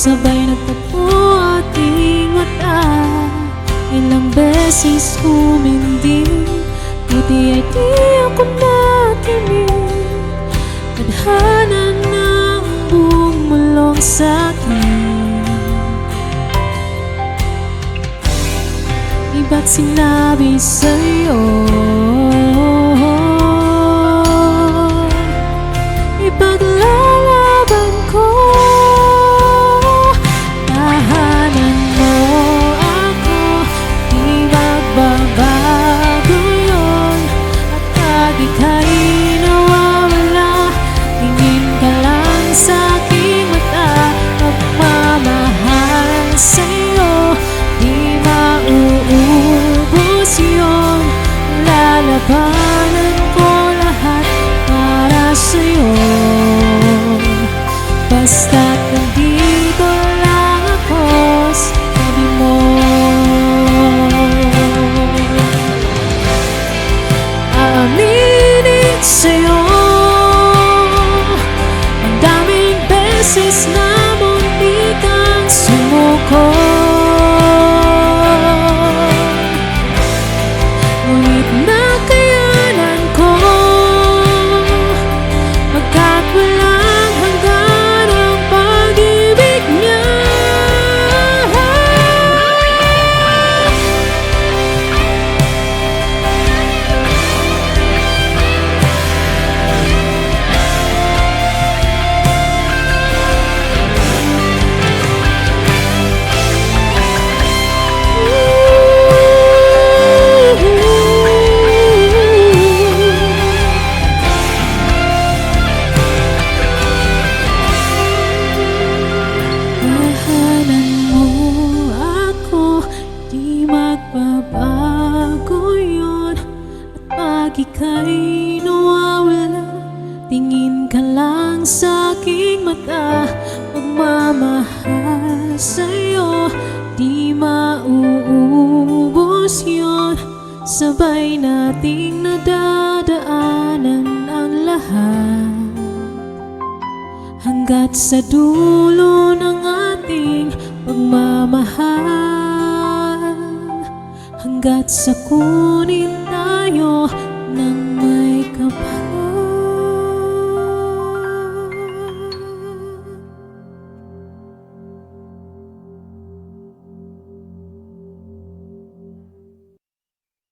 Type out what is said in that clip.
sabay nagtapo ating mata. Ilang beses humindi, buti ay di ako nakinig. Tadhana ng bumulong sa'kin. Iba't sinabi sa'yo, ipaglalaban ko. Tahanan mo ako, di magbabago yun. At pag ika'y nawawala, tingin ka lang sa'king mata. Pagmamahal sa'yo, di mauubos yun. Lalabanan ko lahat para sa'yo. Basta't nandito lang ako sa tabi mo. Aaminin sa'yo, ang daming beses na muntik kang sumuko. Ngunit nakayanan ko, pagkat walang hanggan ang pag-ibig niya. Tahanan mo ako, di magbabago yun. At pag ika'y nawawala, tingin ka lang sa'king mata. Pagmamahal sa'yo, di mauubos yun. Sabay nating nadadaanan ang lahat, hanggat sa dulo ng ating pagmamahal. Hanggat sa kunin tayo ng may kapal.